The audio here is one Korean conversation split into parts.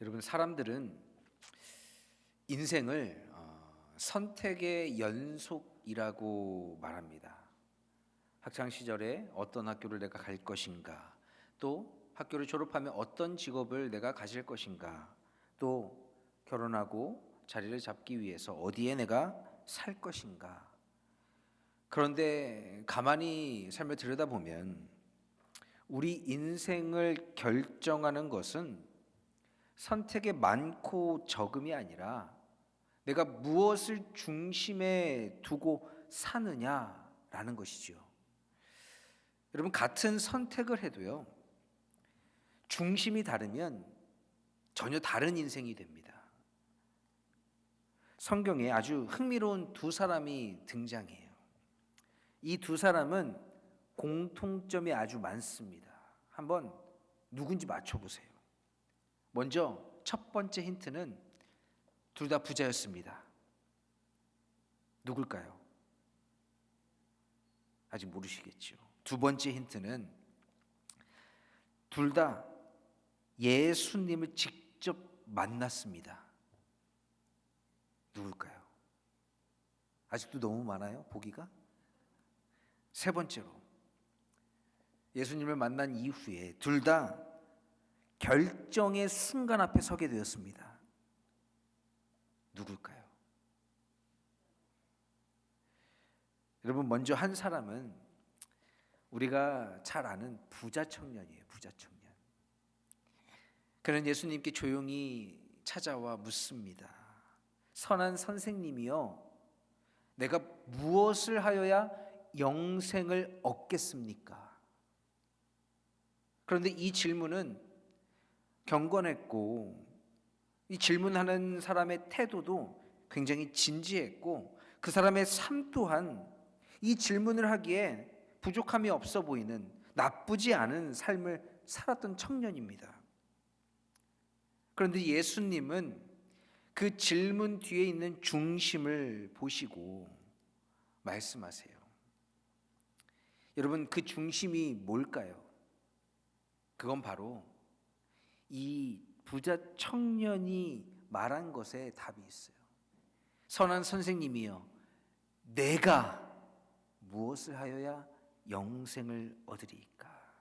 여러분, 사람들은 인생을 선택의 연속이라고 말합니다. 학창 시절에 어떤 학교를 내가 갈 것인가, 또 학교를 졸업하면 어떤 직업을 내가 가질 것인가, 또 결혼하고 자리를 잡기 위해서 어디에 내가 살 것인가. 그런데 가만히 삶을 들여다보면 우리 인생을 결정하는 것은 선택의 많고 적음이 아니라 내가 무엇을 중심에 두고 사느냐라는 것이죠. 여러분, 같은 선택을 해도요, 중심이 다르면 전혀 다른 인생이 됩니다. 성경에 아주 흥미로운 두 사람이 등장해요. 이 두 사람은 공통점이 아주 많습니다. 한번 누군지 맞춰보세요. 먼저 첫 번째 힌트는 둘 다 부자였습니다. 누굴까요? 아직 모르시겠죠. 두 번째 힌트는 둘 다 예수님을 직접 만났습니다. 누굴까요? 아직도 너무 많아요, 보기가? 세 번째로, 예수님을 만난 이후에 둘 다 결정의 순간 앞에 서게 되었습니다. 누굴까요? 여러분, 먼저 한 사람은 우리가 잘 아는 부자 청년이에요. 부자 청년. 그는 예수님께 조용히 찾아와 묻습니다. 선한 선생님이여, 내가 무엇을 하여야 영생을 얻겠습니까? 그런데 이 질문은 경건했고, 이 질문하는 사람의 태도도 굉장히 진지했고, 그 사람의 삶 또한 이 질문을 하기에 부족함이 없어 보이는 나쁘지 않은 삶을 살았던 청년입니다. 그런데 예수님은 그 질문 뒤에 있는 중심을 보시고 말씀하세요. 여러분, 그 중심이 뭘까요? 그건 바로 이 부자 청년이 말한 것에 답이 있어요. 선한 선생님이여, 내가 무엇을 하여야 영생을 얻으리이까?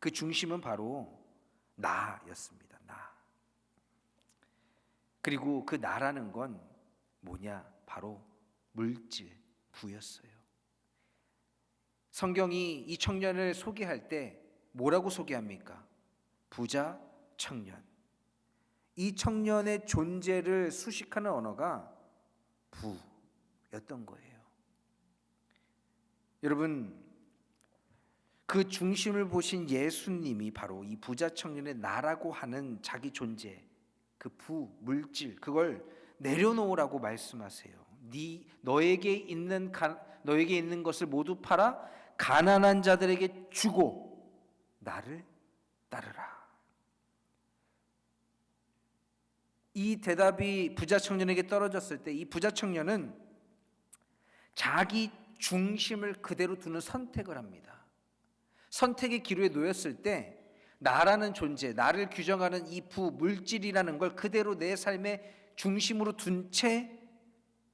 그 중심은 바로 나였습니다. 나. 그리고 그 나라는 건 뭐냐? 바로 물질, 부였어요. 성경이 이 청년을 소개할 때 뭐라고 소개합니까? 부자 청년. 이 청년의 존재를 수식하는 언어가 부였던 거예요. 여러분, 그 중심을 보신 예수님이 바로 이 부자 청년의 나라고 하는 자기 존재, 그 부, 물질, 그걸 내려놓으라고 말씀하세요. 너에게 있는 것을 모두 팔아 가난한 자들에게 주고 나를 따르라. 이 대답이 부자 청년에게 떨어졌을 때 이 부자 청년은 자기 중심을 그대로 두는 선택을 합니다. 선택의 기로에 놓였을 때 나라는 존재, 나를 규정하는 이 물질이라는 걸 그대로 내 삶의 중심으로 둔 채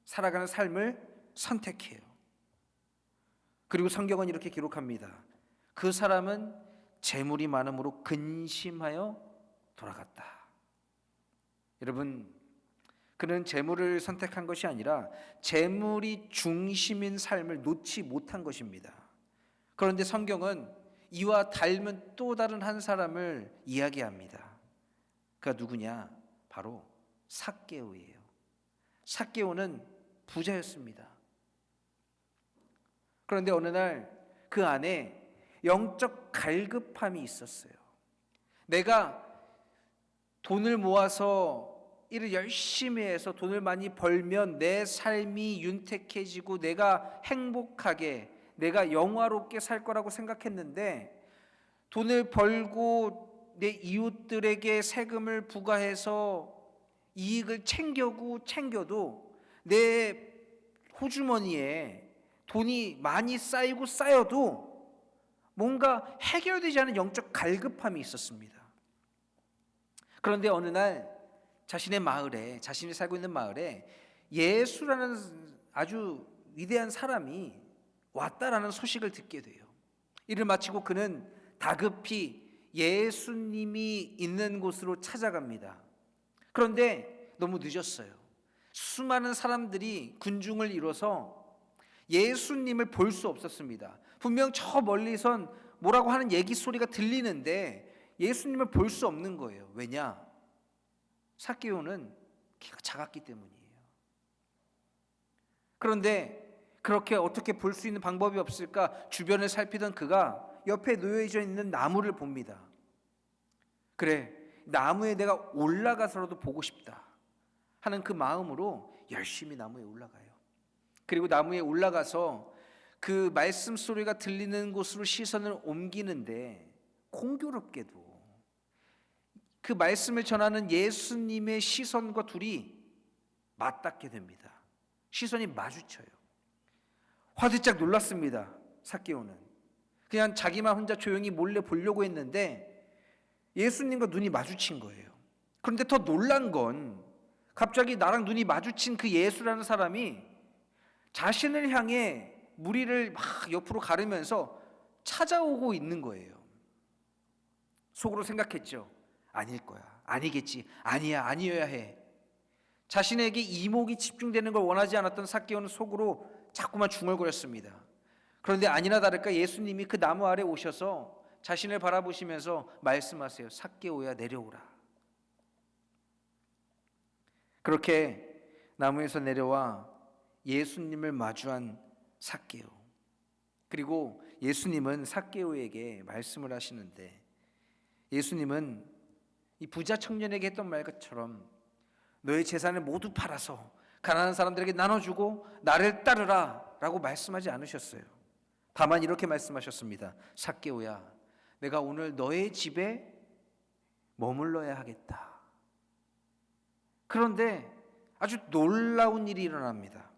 살아가는 삶을 선택해요. 그리고 성경은 이렇게 기록합니다. 그 사람은 재물이 많음으로 근심하여 돌아갔다. 여러분, 그는 재물을 선택한 것이 아니라 재물이 중심인 삶을 놓지 못한 것입니다. 그런데 성경은 이와 닮은 또 다른 한 사람을 이야기합니다. 그가 누구냐? 바로 삭개오예요. 삭개오는 부자였습니다. 그런데 어느 날 그 안에 영적 갈급함이 있었어요. 내가 돈을 모아서 일을 열심히 해서 돈을 많이 벌면 내 삶이 윤택해지고 내가 행복하게, 내가 영화롭게 살 거라고 생각했는데, 돈을 벌고 내 이웃들에게 세금을 부과해서 이익을 챙겨도 내 호주머니에 돈이 많이 쌓여도 뭔가 해결되지 않은 영적 갈급함이 있었습니다. 그런데 어느 날 자신이 살고 있는 마을에 예수라는 아주 위대한 사람이 왔다라는 소식을 듣게 돼요. 일을 마치고 그는 다급히 예수님이 있는 곳으로 찾아갑니다. 그런데 너무 늦었어요. 수많은 사람들이 군중을 이뤄서 예수님을 볼 수 없었습니다. 분명 저 멀리선 뭐라고 하는 얘기 소리가 들리는데 예수님을 볼 수 없는 거예요. 왜냐? 삭개오는 키가 작았기 때문이에요. 그런데 그렇게 어떻게 볼 수 있는 방법이 없을까? 주변을 살피던 그가 옆에 놓여져 있는 나무를 봅니다. 그래, 나무에 내가 올라가서라도 보고 싶다 하는 그 마음으로 열심히 나무에 올라가요. 그리고 나무에 올라가서 그 말씀 소리가 들리는 곳으로 시선을 옮기는데 공교롭게도 그 말씀을 전하는 예수님의 시선과 둘이 맞닿게 됩니다. 시선이 마주쳐요. 화들짝 놀랐습니다. 삭개오는 그냥 자기만 혼자 조용히 몰래 보려고 했는데 예수님과 눈이 마주친 거예요. 그런데 더 놀란 건 갑자기 나랑 눈이 마주친 그 예수라는 사람이 자신을 향해 무리를 막 옆으로 가르면서 찾아오고 있는 거예요. 속으로 생각했죠. 아닐 거야. 아니겠지. 아니야. 아니어야 해. 자신에게 이목이 집중되는 걸 원하지 않았던 삭개오는 속으로 자꾸만 중얼거렸습니다. 그런데 아니나 다를까 예수님이 그 나무 아래 오셔서 자신을 바라보시면서 말씀하세요. 삭개오야, 내려오라. 그렇게 나무에서 내려와 예수님을 마주한 삭개오. 그리고 예수님은 삭개오에게 말씀을 하시는데 예수님은 이 부자 청년에게 했던 말처럼 너의 재산을 모두 팔아서 가난한 사람들에게 나눠주고 나를 따르라 라고 말씀하지 않으셨어요. 다만 이렇게 말씀하셨습니다. 삭개오야, 내가 오늘 너의 집에 머물러야 하겠다. 그런데 아주 놀라운 일이 일어납니다.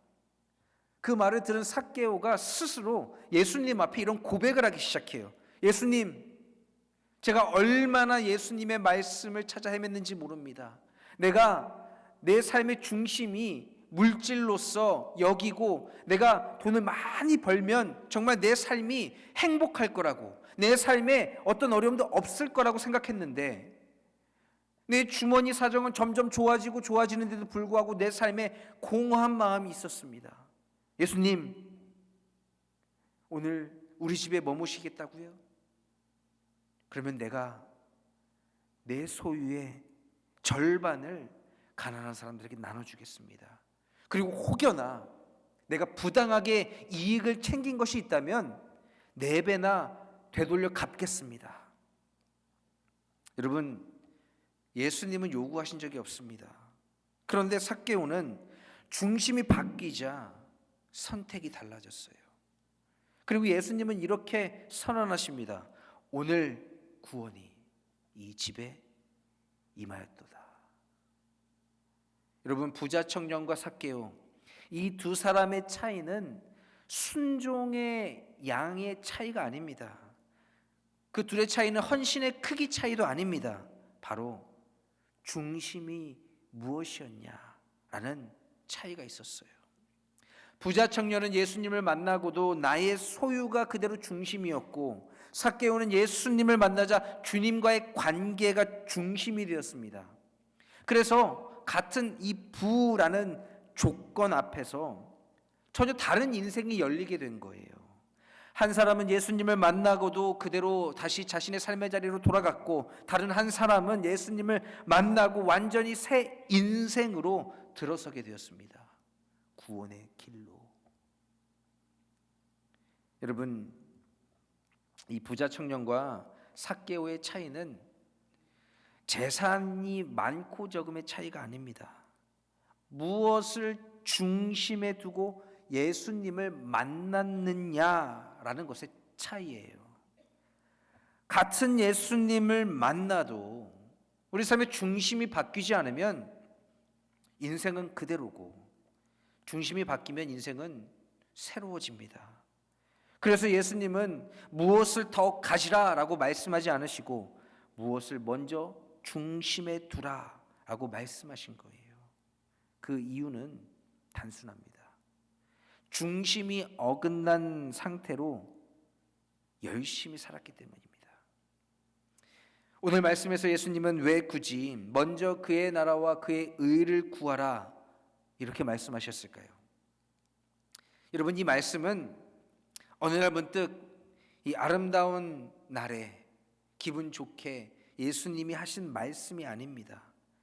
그 말을 들은 삭개오가 스스로 예수님 앞에 이런 고백을 하기 시작해요. 예수님, 제가 얼마나 예수님의 말씀을 찾아 헤맸는지 모릅니다. 내가 내 삶의 중심이 물질로서 여기고 내가 돈을 많이 벌면 정말 내 삶이 행복할 거라고, 내 삶에 어떤 어려움도 없을 거라고 생각했는데 내 주머니 사정은 점점 좋아지고 좋아지는데도 불구하고 내 삶에 공허한 마음이 있었습니다. 예수님, 오늘 우리 집에 머무시겠다고요? 그러면 내가 내 소유의 절반을 가난한 사람들에게 나눠주겠습니다. 그리고 혹여나 내가 부당하게 이익을 챙긴 것이 있다면 4배나 되돌려 갚겠습니다. 여러분, 예수님은 요구하신 적이 없습니다. 그런데 삭개오는 중심이 바뀌자 선택이 달라졌어요. 그리고 예수님은 이렇게 선언하십니다. 오늘 구원이 이 집에 임하였도다. 여러분, 부자 청년과 삭개오, 이 두 사람의 차이는 순종의 양의 차이가 아닙니다. 그 둘의 차이는 헌신의 크기 차이도 아닙니다. 바로 중심이 무엇이었냐라는 차이가 있었어요. 부자 청년은 예수님을 만나고도 나의 소유가 그대로 중심이었고, 삭개오는 예수님을 만나자 주님과의 관계가 중심이 되었습니다. 그래서 같은 이 부라는 조건 앞에서 전혀 다른 인생이 열리게 된 거예요. 한 사람은 예수님을 만나고도 그대로 다시 자신의 삶의 자리로 돌아갔고, 다른 한 사람은 예수님을 만나고 완전히 새 인생으로 들어서게 되었습니다. 구원의 길로. 여러분, 이 부자 청년과 삭개오의 차이는 재산이 많고 적음의 차이가 아닙니다. 무엇을 중심에 두고 예수님을 만났느냐라는 것의 차이예요. 같은 예수님을 만나도 우리 삶의 중심이 바뀌지 않으면 인생은 그대로고, 중심이 바뀌면 인생은 새로워집니다. 그래서 예수님은 무엇을 더 가지라라고 말씀하지 않으시고 무엇을 먼저 중심에 두라라고 말씀하신 거예요. 그 이유는 단순합니다. 중심이 어긋난 상태로 열심히 살았기 때문입니다. 오늘 말씀에서 예수님은 왜 굳이 먼저 그의 나라와 그의 의를 구하라 이렇게 말씀하셨을까요? 여러분, 이 말씀은 어느 날 문득 이 아름다운 날에 기분 좋게 예수님이 하신 말씀이 아닙니다.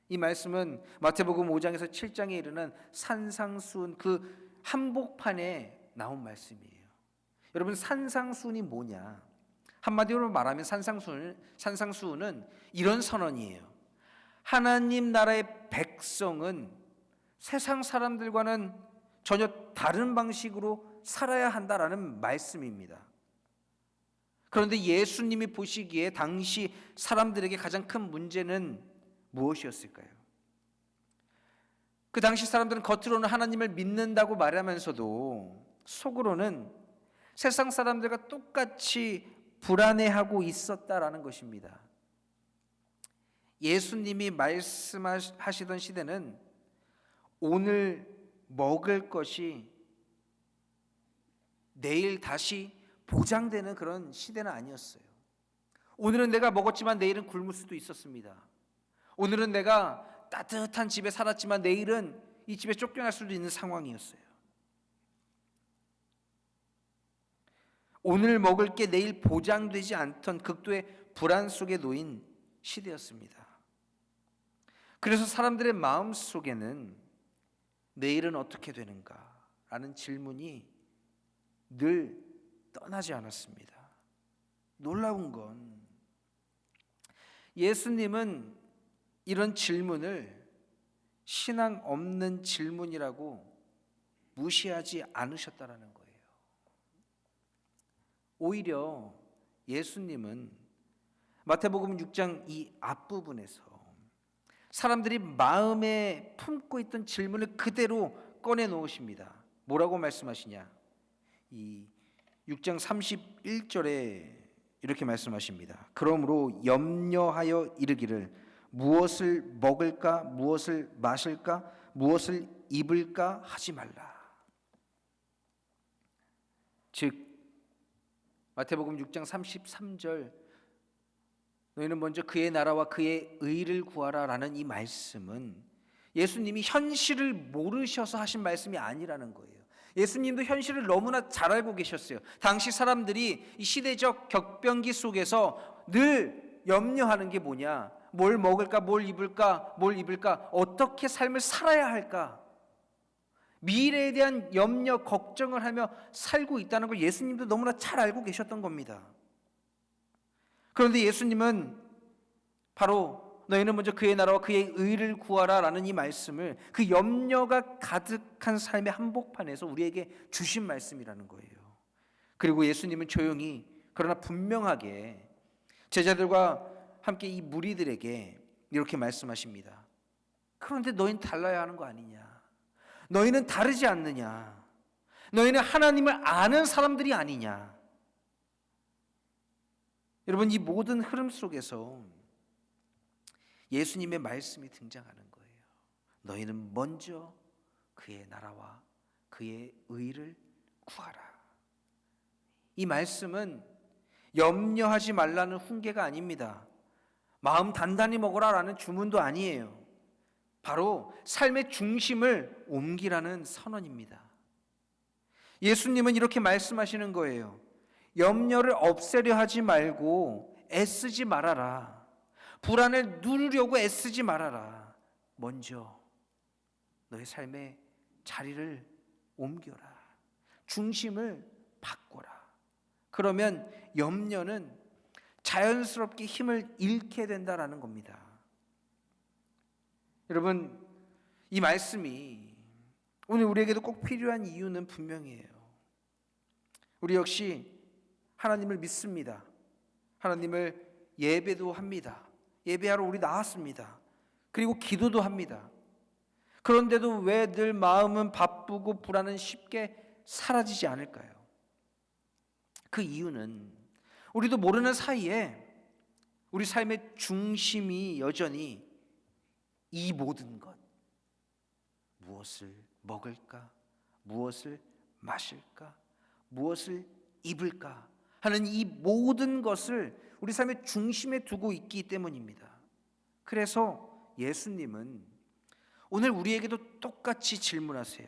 이 말씀은 마태복음 5장에서 7장에 이르는 산상수훈 그 한복판에 나온 말씀이에요. 여러분, 산상수훈이 뭐냐? 한마디로 말하면 산상수훈은 이런 선언이에요. 하나님 나라의 백성은 세상 사람들과는 전혀 다른 방식으로 살아야 한다라는 말씀입니다. 그런데 예수님이 보시기에 당시 사람들에게 가장 큰 문제는 무엇이었을까요? 그 당시 사람들은 겉으로는 하나님을 믿는다고 말하면서도 속으로는 세상 사람들과 똑같이 불안해하고 있었다라는 것입니다. 예수님이 말씀하시던 시대는 오늘 먹을 것이 내일 다시 보장되는 그런 시대는 아니었어요. 오늘은 내가 먹었지만 내일은 굶을 수도 있었습니다. 오늘은 내가 따뜻한 집에 살았지만 내일은 이 집에 쫓겨날 수도 있는 상황이었어요. 오늘 먹을 게 내일 보장되지 않던 극도의 불안 속에 놓인 시대였습니다. 그래서 사람들의 마음 속에는 내일은 어떻게 되는가 라는 질문이 늘 떠나지 않았습니다. 놀라운 건 예수님은 이런 질문을 신앙 없는 질문이라고 무시하지 않으셨다라는 거예요. 오히려 예수님은 마태복음 6장 이 앞부분에서 사람들이 마음에 품고 있던 질문을 그대로 꺼내 놓으십니다. 뭐라고 말씀하시냐? 이 6장 31절에 이렇게 말씀하십니다. 그러므로 염려하여 이르기를 무엇을 먹을까, 무엇을 마실까, 무엇을 입을까 하지 말라. 즉 마태복음 6장 33절 너희는 먼저 그의 나라와 그의 의를 구하라라는 이 말씀은 예수님이 현실을 모르셔서 하신 말씀이 아니라는 거예요. 예수님도 현실을 너무나 잘 알고 계셨어요. 당시 사람들이 이 시대적 격변기 속에서 늘 염려하는 게 뭐냐? 뭘 먹을까, 뭘 입을까, 어떻게 삶을 살아야 할까? 미래에 대한 염려, 걱정을 하며 살고 있다는 걸 예수님도 너무나 잘 알고 계셨던 겁니다. 그런데 예수님은 바로 너희는 먼저 그의 나라와 그의 의를 구하라라는 이 말씀을 그 염려가 가득한 삶의 한복판에서 우리에게 주신 말씀이라는 거예요. 그리고 예수님은 조용히 그러나 분명하게 제자들과 함께 이 무리들에게 이렇게 말씀하십니다. 그런데 너희는 달라야 하는 거 아니냐? 너희는 다르지 않느냐? 너희는 하나님을 아는 사람들이 아니냐? 여러분, 이 모든 흐름 속에서 예수님의 말씀이 등장하는 거예요. 너희는 먼저 그의 나라와 그의 의를 구하라. 이 말씀은 염려하지 말라는 훈계가 아닙니다. 마음 단단히 먹으라라는 주문도 아니에요. 바로 삶의 중심을 옮기라는 선언입니다. 예수님은 이렇게 말씀하시는 거예요. 염려를 없애려 하지 말고 애쓰지 말아라. 불안을 누르려고 애쓰지 말아라. 먼저 너의 삶의 자리를 옮겨라. 중심을 바꿔라. 그러면 염려는 자연스럽게 힘을 잃게 된다라는 겁니다. 여러분, 이 말씀이 오늘 우리에게도 꼭 필요한 이유는 분명해요. 우리 역시 하나님을 믿습니다. 하나님을 예배도 합니다. 예배하러 우리 나왔습니다. 그리고 기도도 합니다. 그런데도 왜 늘 마음은 바쁘고 불안은 쉽게 사라지지 않을까요? 그 이유는 우리도 모르는 사이에 우리 삶의 중심이 여전히 이 모든 것, 무엇을 먹을까, 무엇을 마실까, 무엇을 입을까 하는 이 모든 것을 우리 삶의 중심에 두고 있기 때문입니다. 그래서 예수님은 오늘 우리에게도 똑같이 질문하세요.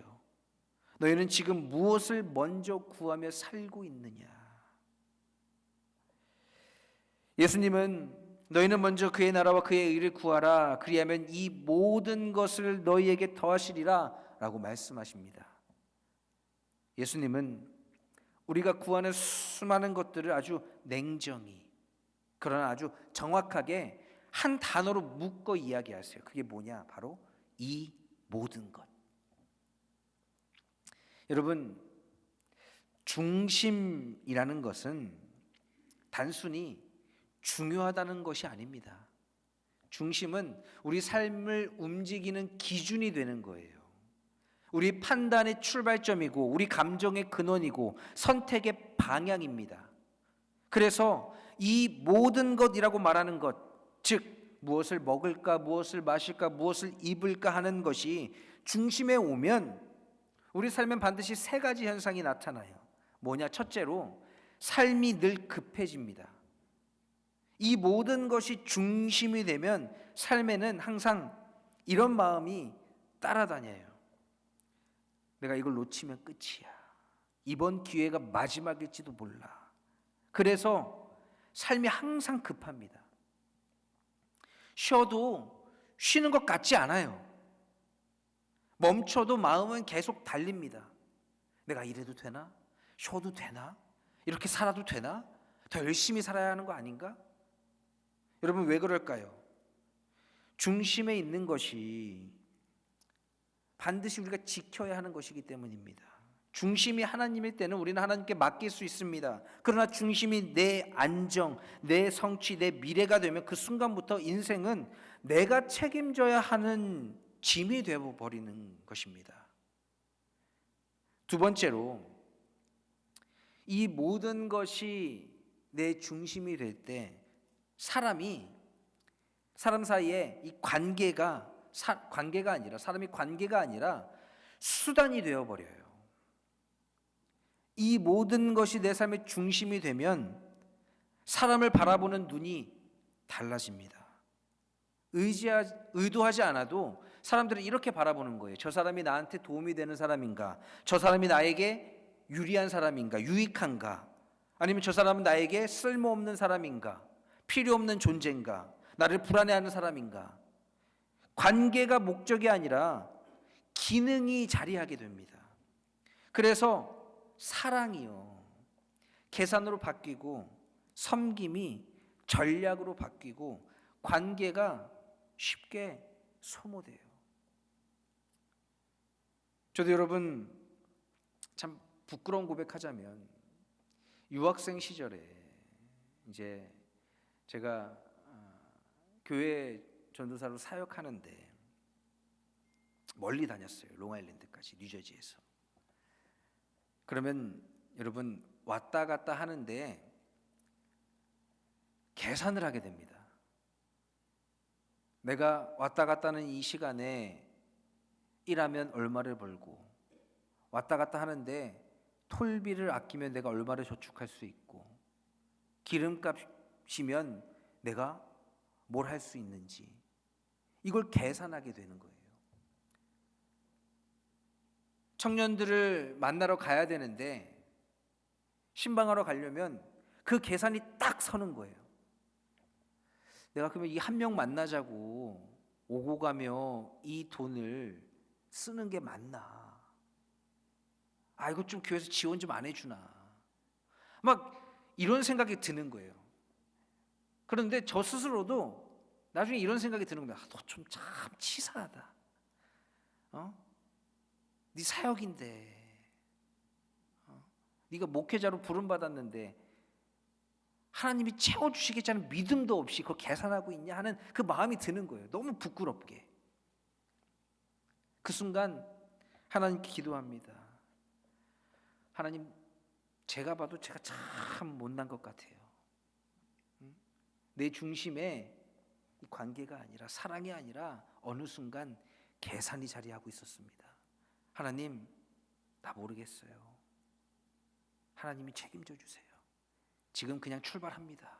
너희는 지금 무엇을 먼저 구하며 살고 있느냐? 예수님은 너희는 먼저 그의 나라와 그의 의를 구하라. 그리하면 이 모든 것을 너희에게 더하시리라 라고 말씀하십니다. 예수님은 우리가 구하는 수많은 것들을 아주 냉정히, 그러나 아주 정확하게 한 단어로 묶어 이야기하세요. 그게 뭐냐? 바로 이 모든 것. 여러분, 중심이라는 것은 단순히 중요하다는 것이 아닙니다. 중심은 우리 삶을 움직이는 기준이 되는 거예요. 우리 판단의 출발점이고 우리 감정의 근원이고 선택의 방향입니다. 그래서 이 모든 것이라고 말하는 것, 즉 무엇을 먹을까, 무엇을 마실까, 무엇을 입을까 하는 것이 중심에 오면 우리 삶엔 반드시 세 가지 현상이 나타나요. 뭐냐? 첫째로 삶이 늘 급해집니다. 이 모든 것이 중심이 되면 삶에는 항상 이런 마음이 따라다녀요. 내가 이걸 놓치면 끝이야. 이번 기회가 마지막일지도 몰라. 그래서 삶이 항상 급합니다. 쉬어도 쉬는 것 같지 않아요. 멈춰도 마음은 계속 달립니다. 내가 이래도 되나? 쉬어도 되나? 이렇게 살아도 되나? 더 열심히 살아야 하는 거 아닌가? 여러분, 왜 그럴까요? 중심에 있는 것이 반드시 우리가 지켜야 하는 것이기 때문입니다. 중심이 하나님일 때는 우리는 하나님께 맡길 수 있습니다. 그러나 중심이 내 안정, 내 성취, 내 미래가 되면 그 순간부터 인생은 내가 책임져야 하는 짐이 되어버리는 것입니다. 두 번째로, 이 모든 것이 내 중심이 될 때 사람 사이에 이 관계가 사람이 관계가 아니라 수단이 되어버려요. 이 모든 것이 내 삶의 중심이 되면 사람을 바라보는 눈이 달라집니다. 의도하지 않아도 사람들은 이렇게 바라보는 거예요. 저 사람이 나한테 도움이 되는 사람인가? 저 사람이 나에게 유리한 사람인가? 유익한가? 아니면 저 사람은 나에게 쓸모없는 사람인가? 필요 없는 존재인가? 나를 불안해하는 사람인가? 관계가 목적이 아니라 기능이 자리하게 됩니다. 그래서 사랑이요, 계산으로 바뀌고 섬김이 전략으로 바뀌고 관계가 쉽게 소모돼요. 저도 여러분 참 부끄러운 고백하자면 유학생 시절에 이제 제가 교회 전도사로 사역하는데 멀리 다녔어요. 롱아일랜드까지, 뉴저지에서. 그러면 여러분 왔다 갔다 하는데 계산을 하게 됩니다. 내가 왔다 갔다 하는 이 시간에 일하면 얼마를 벌고, 왔다 갔다 하는데 톨비를 아끼면 내가 얼마를 저축할 수 있고, 기름값이면 내가 뭘 할 수 있는지, 이걸 계산하게 되는 거예요. 청년들을 만나러 가야 되는데 신방하러 가려면 그 계산이 딱 서는 거예요. 내가 그러면 이 한 명 만나자고 오고 가며 이 돈을 쓰는 게 맞나? 아, 이거 좀 교회에서 지원 좀 안 해주나? 막 이런 생각이 드는 거예요. 그런데 저 스스로도 나중에 이런 생각이 드는 겁니다. 너 좀 참 치사하다. 네 사역인데, 네가 목회자로 부름 받았는데 하나님이 채워주시겠다는 믿음도 없이 그걸 계산하고 있냐 하는 그 마음이 드는 거예요. 너무 부끄럽게. 그 순간 하나님께 기도합니다. 하나님, 제가 봐도 제가 참 못난 것 같아요. 내 중심에 이 관계가 아니라 사랑이 아니라 어느 순간 계산이 자리하고 있었습니다. 하나님, 나 모르겠어요. 하나님이 책임져 주세요. 지금 그냥 출발합니다.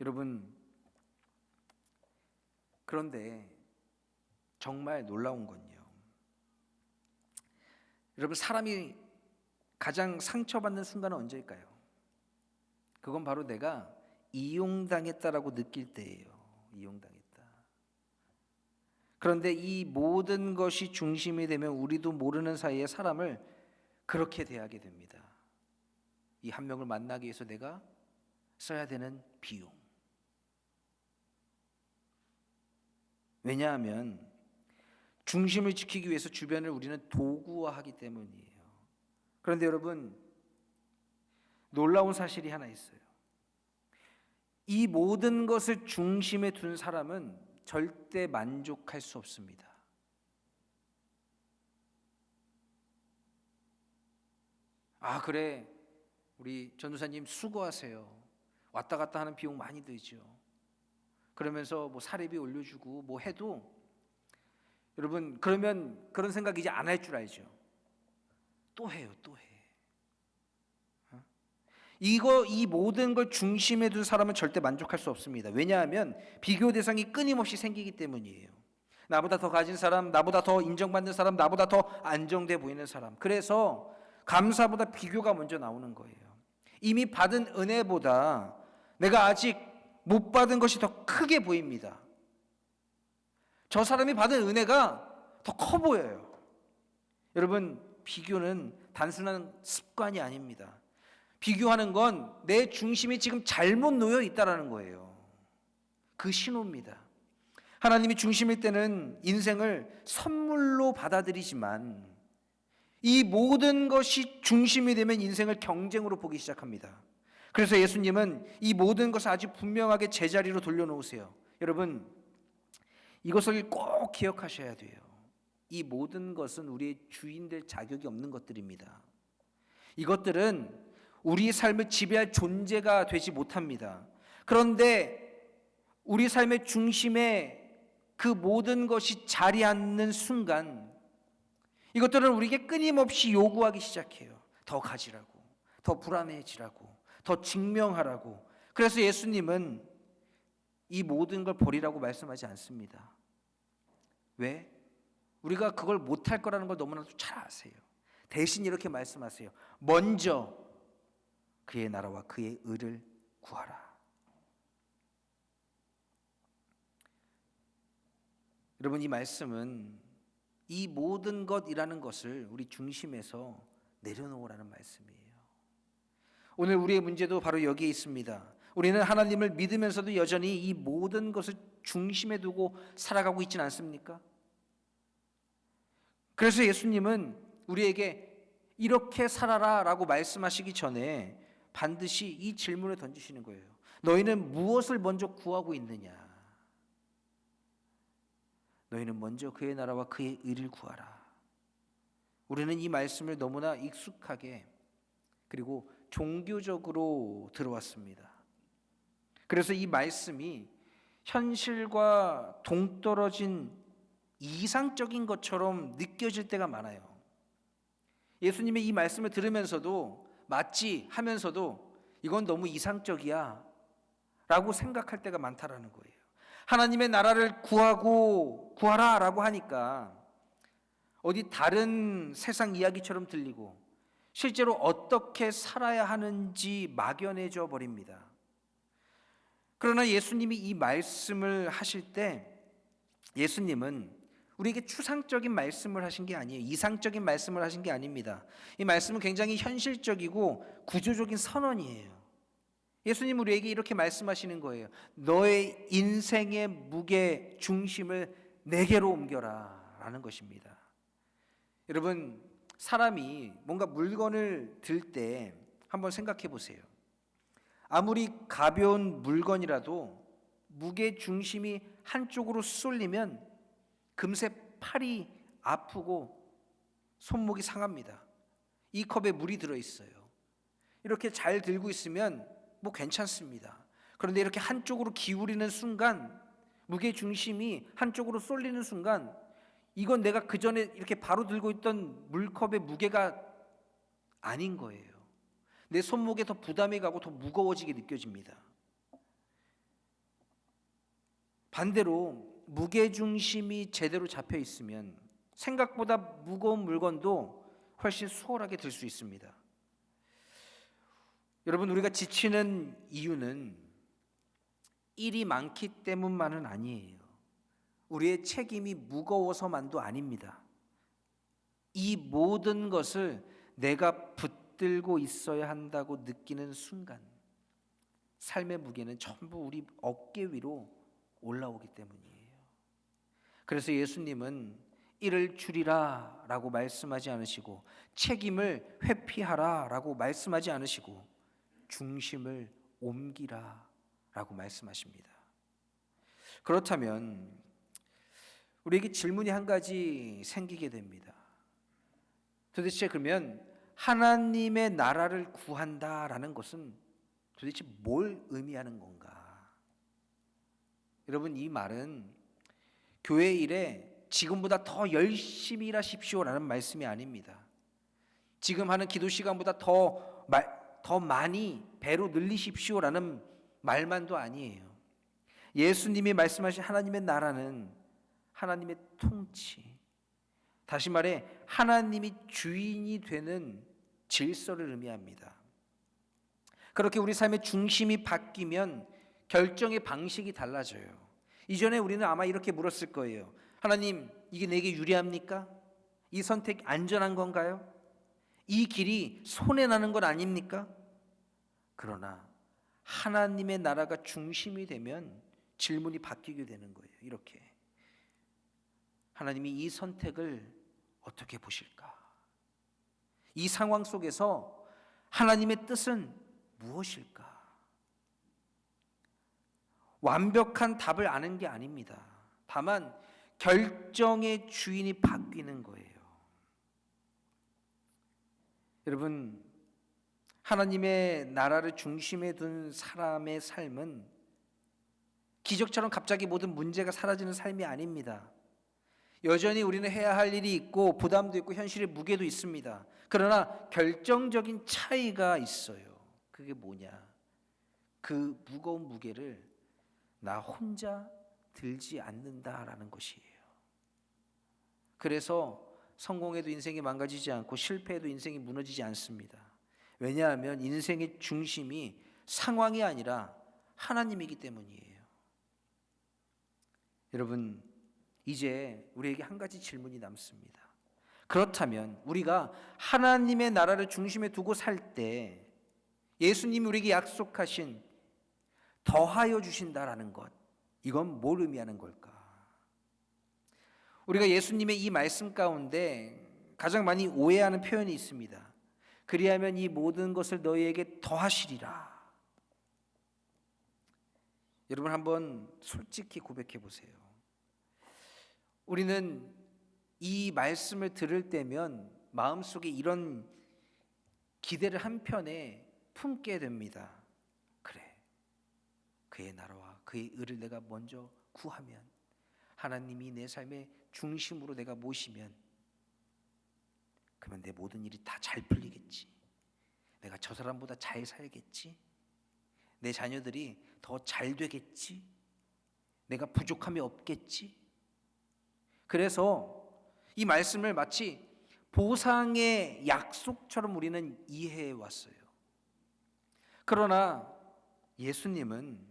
여러분, 그런데 정말 놀라운 건요, 여러분, 사람이 가장 상처받는 순간은 언제일까요? 그건 바로 내가 이용당했다라고 느낄 때예요. 이용당했다. 그런데 이 모든 것이 중심이 되면 우리도 모르는 사이에 사람을 그렇게 대하게 됩니다. 이 한 명을 만나기 위해서 내가 써야 되는 비용. 왜냐하면 중심을 지키기 위해서 주변을 우리는 도구화하기 때문이에요. 그런데 여러분, 놀라운 사실이 하나 있어요. 이 모든 것을 중심에 둔 사람은 절대 만족할 수 없습니다. 아, 그래, 우리 전도사님 수고하세요. 왔다 갔다 하는 비용 많이 들죠. 그러면서 뭐 사례비 올려주고 뭐 해도, 여러분, 그러면 그런 생각 이제 안 할 줄 알죠. 또 해요, 또 해. 이 모든 걸 중심에 둔 사람은 절대 만족할 수 없습니다. 왜냐하면 비교 대상이 끊임없이 생기기 때문이에요. 나보다 더 가진 사람, 나보다 더 인정받는 사람, 나보다 더 안정돼 보이는 사람. 그래서 감사보다 비교가 먼저 나오는 거예요. 이미 받은 은혜보다 내가 아직 못 받은 것이 더 크게 보입니다. 저 사람이 받은 은혜가 더 커 보여요. 여러분, 비교는 단순한 습관이 아닙니다. 비교하는 건 내 중심이 지금 잘못 놓여 있다라는 거예요. 그 신호입니다. 하나님이 중심일 때는 인생을 선물로 받아들이지만 이 모든 것이 중심이 되면 인생을 경쟁으로 보기 시작합니다. 그래서 예수님은 이 모든 것을 아주 분명하게 제자리로 돌려놓으세요. 여러분, 이것을 꼭 기억하셔야 돼요. 이 모든 것은 우리의 주인 될 자격이 없는 것들입니다. 이것들은 우리 삶을 지배할 존재가 되지 못합니다. 그런데 우리 삶의 중심에 그 모든 것이 자리하는 순간 이것들은 우리에게 끊임없이 요구하기 시작해요. 더 가지라고, 더 불안해지라고, 더 증명하라고. 그래서 예수님은 이 모든 걸 버리라고 말씀하지 않습니다. 왜? 우리가 그걸 못할 거라는 걸 너무나도 잘 아세요. 대신 이렇게 말씀하세요. 먼저 그의 나라와 그의 의를 구하라. 여러분, 이 말씀은 이 모든 것이라는 것을 우리 중심에서 내려놓으라는 말씀이에요. 오늘 우리의 문제도 바로 여기에 있습니다. 우리는 하나님을 믿으면서도 여전히 이 모든 것을 중심에 두고 살아가고 있지는 않습니까? 그래서 예수님은 우리에게 이렇게 살아라 라고 말씀하시기 전에 반드시 이 질문을 던지시는 거예요. 너희는 무엇을 먼저 구하고 있느냐? 너희는 먼저 그의 나라와 그의 의를 구하라. 우리는 이 말씀을 너무나 익숙하게 그리고 종교적으로 들어왔습니다. 그래서 이 말씀이 현실과 동떨어진 이상적인 것처럼 느껴질 때가 많아요. 예수님의 이 말씀을 들으면서도 맞지 하면서도 이건 너무 이상적이야 라고 생각할 때가 많다라는 거예요. 하나님의 나라를 구하라 라고 하니까 어디 다른 세상 이야기처럼 들리고 실제로 어떻게 살아야 하는지 막연해져 버립니다. 그러나 예수님이 이 말씀을 하실 때 예수님은 우리에게 추상적인 말씀을 하신 게 아니에요. 이상적인 말씀을 하신 게 아닙니다. 이 말씀은 굉장히 현실적이고 구조적인 선언이에요. 예수님 우리에게 이렇게 말씀하시는 거예요. 너의 인생의 무게 중심을 내게로 옮겨라 라는 것입니다. 여러분, 사람이 뭔가 물건을 들 때 한번 생각해 보세요. 아무리 가벼운 물건이라도 무게 중심이 한쪽으로 쏠리면 금세 팔이 아프고 손목이 상합니다. 이 컵에 물이 들어있어요. 이렇게 잘 들고 있으면 뭐 괜찮습니다. 그런데 이렇게 한쪽으로 기울이는 순간, 무게 중심이 한쪽으로 쏠리는 순간, 이건 내가 그 전에 이렇게 바로 들고 있던 물컵의 무게가 아닌 거예요. 내 손목에 더 부담이 가고 더 무거워지게 느껴집니다. 반대로 무게 중심이 제대로 잡혀 있으면 생각보다 무거운 물건도 훨씬 수월하게 들 수 있습니다. 여러분, 우리가 지치는 이유는 일이 많기 때문만은 아니에요. 우리의 책임이 무거워서만도 아닙니다. 이 모든 것을 내가 붙들고 있어야 한다고 느끼는 순간 삶의 무게는 전부 우리 어깨 위로 올라오기 때문이에요. 그래서 예수님은 이를 줄이라 라고 말씀하지 않으시고 책임을 회피하라 라고 말씀하지 않으시고 중심을 옮기라 라고 말씀하십니다. 그렇다면 우리에게 질문이 한 가지 생기게 됩니다. 도대체 그러면 하나님의 나라를 구한다라는 것은 도대체 뭘 의미하는 건가? 여러분, 이 말은 교회 일에 지금보다 더 열심히 일하십시오라는 말씀이 아닙니다. 지금 하는 기도 시간보다 더 많이 배로 늘리십시오라는 말만도 아니에요. 예수님이 말씀하신 하나님의 나라는 하나님의 통치, 다시 말해 하나님이 주인이 되는 질서를 의미합니다. 그렇게 우리 삶의 중심이 바뀌면 결정의 방식이 달라져요. 이전에 우리는 아마 이렇게 물었을 거예요. 하나님, 이게 내게 유리합니까? 이 선택 안전한 건가요? 이 길이 손해나는 건 아닙니까? 그러나 하나님의 나라가 중심이 되면 질문이 바뀌게 되는 거예요. 이렇게, 하나님이 이 선택을 어떻게 보실까? 이 상황 속에서 하나님의 뜻은 무엇일까? 완벽한 답을 아는 게 아닙니다. 다만 결정의 주인이 바뀌는 거예요. 여러분, 하나님의 나라를 중심에 둔 사람의 삶은 기적처럼 갑자기 모든 문제가 사라지는 삶이 아닙니다. 여전히 우리는 해야 할 일이 있고 부담도 있고 현실의 무게도 있습니다. 그러나 결정적인 차이가 있어요. 그게 뭐냐? 그 무거운 무게를 나 혼자 들지 않는다라는 것이에요. 그래서 성공해도 인생이 망가지지 않고 실패해도 인생이 무너지지 않습니다. 왜냐하면 인생의 중심이 상황이 아니라 하나님이기 때문이에요. 여러분, 이제 우리에게 한 가지 질문이 남습니다. 그렇다면 우리가 하나님의 나라를 중심에 두고 살 때 예수님이 우리에게 약속하신 더하여 주신다라는 것, 이건 뭘 의미하는 걸까? 우리가 예수님의 이 말씀 가운데 가장 많이 오해하는 표현이 있습니다. 그리하면 이 모든 것을 너희에게 더하시리라. 여러분, 한번 솔직히 고백해 보세요. 우리는 이 말씀을 들을 때면 마음속에 이런 기대를 한편에 품게 됩니다. 그래, 그의 나라와 그의 의를 내가 먼저 구하면, 하나님이 내 삶의 중심으로 내가 모시면, 그러면 내 모든 일이 다 잘 풀리겠지. 내가 저 사람보다 잘 살겠지. 내 자녀들이 더 잘 되겠지. 내가 부족함이 없겠지. 그래서 이 말씀을 마치 보상의 약속처럼 우리는 이해해 왔어요. 그러나 예수님은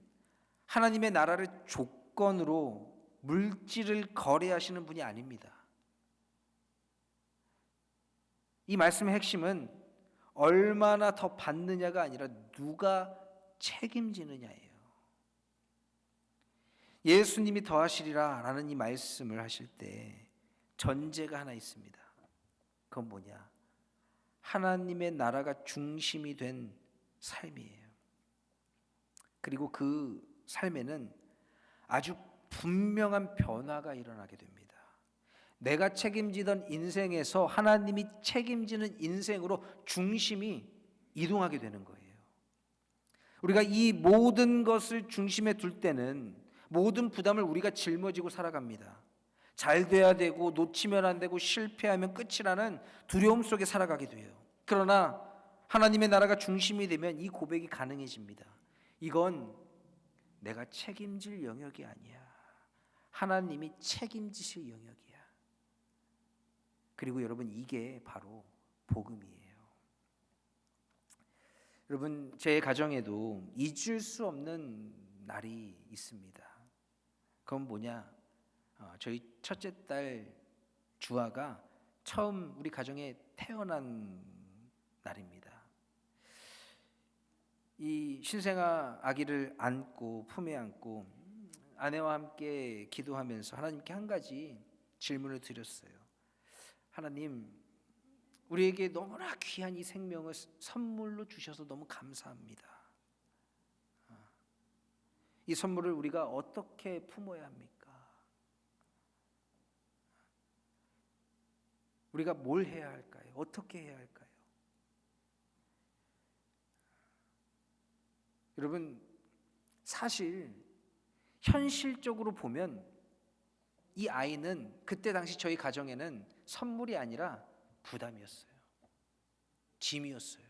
하나님의 나라를 조건으로 물질을 거래하시는 분이 아닙니다. 이 말씀의 핵심은 얼마나 더 받느냐가 아니라 누가 책임지느냐예요. 예수님이 더하시리라 라는 이 말씀을 하실 때 전제가 하나 있습니다. 그건 뭐냐? 하나님의 나라가 중심이 된 삶이에요. 그리고 그 삶에는 아주 분명한 변화가 일어나게 됩니다. 내가 책임지던 인생에서 하나님이 책임지는 인생으로 중심이 이동하게 되는 거예요. 우리가 이 모든 것을 중심에 둘 때는 모든 부담을 우리가 짊어지고 살아갑니다. 잘 돼야 되고 놓치면 안 되고 실패하면 끝이라는 두려움 속에 살아가게 돼요. 그러나 하나님의 나라가 중심이 되면 이 고백이 가능해집니다. 이건 내가 책임질 영역이 아니야. 하나님이 책임지실 영역이야. 그리고 여러분, 이게 바로 복음이에요. 여러분, 제 가정에도 잊을 수 없는 날이 있습니다. 그건 뭐냐? 저희 첫째 딸 주아가 처음 우리 가정에 태어난 날입니다. 이 신생아 아기를 안고 품에 안고 아내와 함께 기도하면서 하나님께 한 가지 질문을 드렸어요. 하나님, 우리에게 너무나 귀한 이 생명을 선물로 주셔서 너무 감사합니다. 이 선물을 우리가 어떻게 품어야 합니까? 우리가 뭘 해야 할까요? 어떻게 해야 할까요? 여러분, 사실 현실적으로 보면 이 아이는 그때 당시 저희 가정에는 선물이 아니라 부담이었어요. 짐이었어요.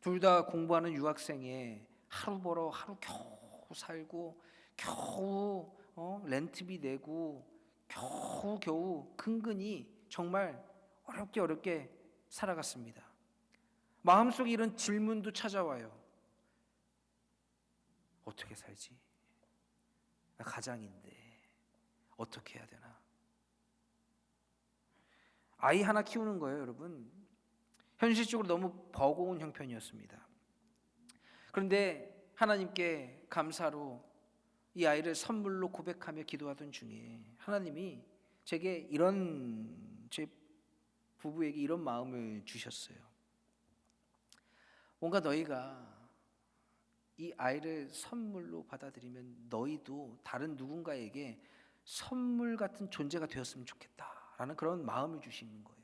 둘 다 공부하는 유학생에 하루 벌어 하루 겨우 살고 겨우 렌트비 내고 겨우 근근히 정말 어렵게 살아갔습니다. 마음속에 이런 질문도 찾아와요. 어떻게 살지? 나 가장인데 어떻게 해야 되나? 아이 하나 키우는 거예요, 여러분. 현실적으로 너무 버거운 형편이었습니다. 그런데 하나님께 감사로 이 아이를 선물로 고백하며 기도하던 중에 하나님이 제게 제 부부에게 이런 마음을 주셨어요. 뭔가 너희가 이 아이를 선물로 받아들이면 너희도 다른 누군가에게 선물 같은 존재가 되었으면 좋겠다라는 그런 마음을 주시는 거예요.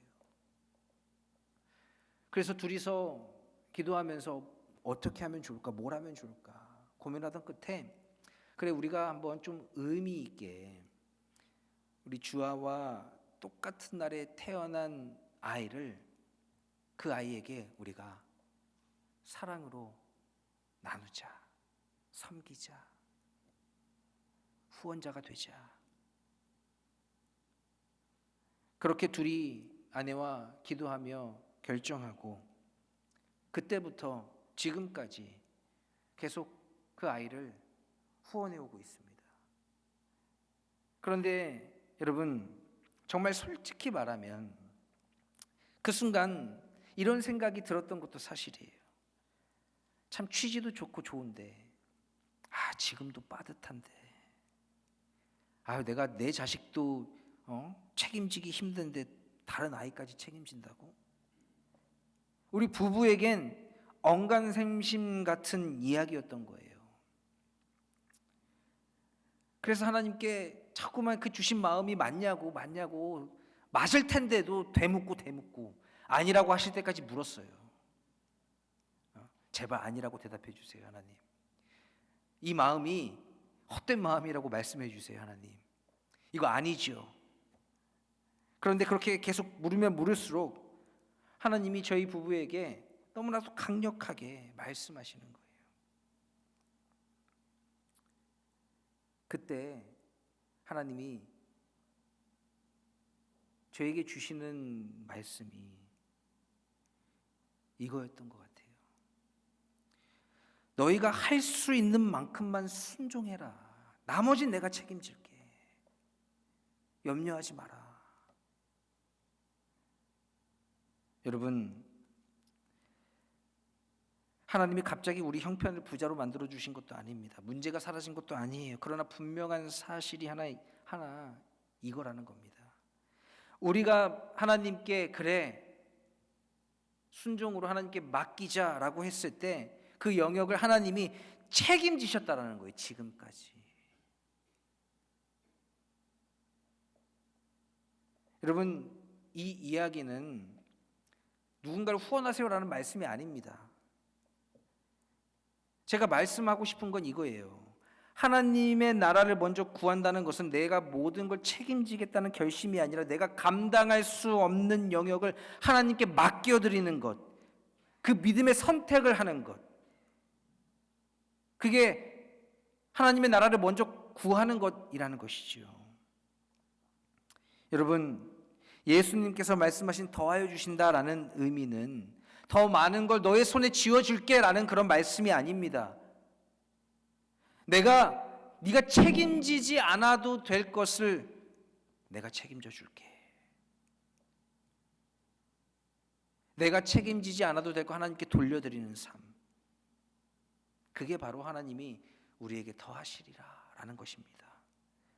그래서 둘이서 기도하면서 어떻게 하면 좋을까, 뭘 하면 좋을까 고민하던 끝에 그래, 우리가 한번 좀 의미 있게 우리 주아와 똑같은 날에 태어난 아이를 그 아이에게 우리가 사랑으로 나누자, 섬기자, 후원자가 되자. 그렇게 둘이 아내와 기도하며 결정하고 그때부터 지금까지 계속 그 아이를 후원해 오고 있습니다. 그런데 여러분, 정말 솔직히 말하면 그 순간 이런 생각이 들었던 것도 사실이에요. 참 취지도 좋고 좋은데 지금도 빠듯한데 내가 내 자식도 책임지기 힘든데 다른 아이까지 책임진다고? 우리 부부에겐 언간생심 같은 이야기였던 거예요. 그래서 하나님께 자꾸만 그 주신 마음이 맞냐고 맞을 텐데도 되묻고 아니라고 하실 때까지 물었어요. 제발 아니라고 대답해 주세요, 하나님. 이 마음이 헛된 마음이라고 말씀해 주세요, 하나님. 이거 아니죠. 그런데 그렇게 계속 물으면 물을수록 하나님이 저희 부부에게 너무나도 강력하게 말씀하시는 거예요. 그때 하나님이 저에게 주시는 말씀이 이거였던 것 같아요. 너희가 할 수 있는 만큼만 순종해라. 나머지는 내가 책임질게. 염려하지 마라. 여러분, 하나님이 갑자기 우리 형편을 부자로 만들어 주신 것도 아닙니다. 문제가 사라진 것도 아니에요. 그러나 분명한 사실이 하나 이거라는 겁니다. 우리가 하나님께 그래 순종으로 하나님께 맡기자라고 했을 때 그 영역을 하나님이 책임지셨다라는 거예요. 지금까지. 여러분, 이 이야기는 누군가를 후원하세요라는 말씀이 아닙니다. 제가 말씀하고 싶은 건 이거예요. 하나님의 나라를 먼저 구한다는 것은 내가 모든 걸 책임지겠다는 결심이 아니라 내가 감당할 수 없는 영역을 하나님께 맡겨드리는 것, 그 믿음의 선택을 하는 것, 그게 하나님의 나라를 먼저 구하는 것이라는 것이지요. 여러분, 예수님께서 말씀하신 더하여 주신다라는 의미는 더 많은 걸 너의 손에 쥐어줄게 라는 그런 말씀이 아닙니다. 네가 책임지지 않아도 될 것을 내가 책임져 줄게. 내가 책임지지 않아도 될 거 하나님께 돌려드리는 삶. 그게 바로 하나님이 우리에게 더하시리라 라는 것입니다.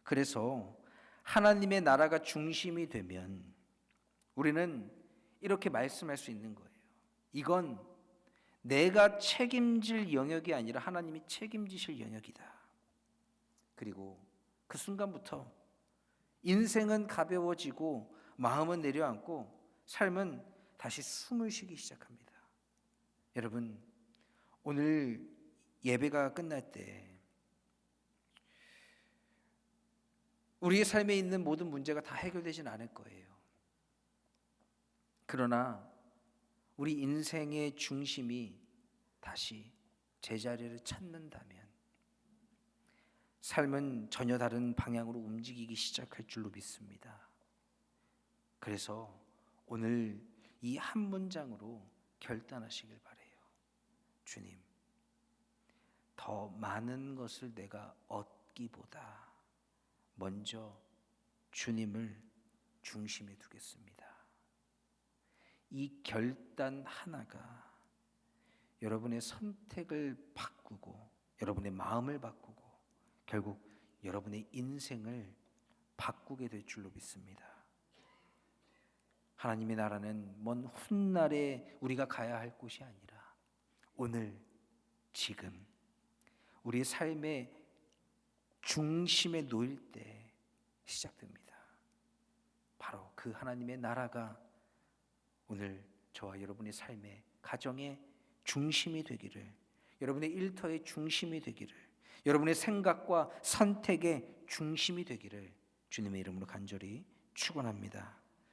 그래서 하나님의 나라가 중심이 되면 우리는 이렇게 말씀할 수 있는 거예요. 이건 내가 책임질 영역이 아니라 하나님이 책임지실 영역이다. 그리고 그 순간부터 인생은 가벼워지고 마음은 내려앉고 삶은 다시 숨을 쉬기 시작합니다. 여러분, 오늘 예배가 끝날 때 우리의 삶에 있는 모든 문제가 다 해결되진 않을 거예요. 그러나 우리 인생의 중심이 다시 제자리를 찾는다면 삶은 전혀 다른 방향으로 움직이기 시작할 줄로 믿습니다. 그래서 오늘 이 한 문장으로 결단하시길 바라요. 주님, 더 많은 것을 내가 얻기보다 먼저 주님을 중심에 두겠습니다. 이 결단 하나가 여러분의 선택을 바꾸고 여러분의 마음을 바꾸고 결국 여러분의 인생을 바꾸게 될 줄로 믿습니다. 하나님의 나라는 먼 훗날에 우리가 가야 할 곳이 아니라 오늘 지금 우리의 삶의 중심에 놓일 때 시작됩니다. 바로 그 하나님의 나라가 오늘 저와 여러분의 삶의 가정의 중심이 되기를, 여러분의 일터의 중심이 되기를, 여러분의 생각과 선택의 중심이 되기를 주님의 이름으로 간절히 축원합니다.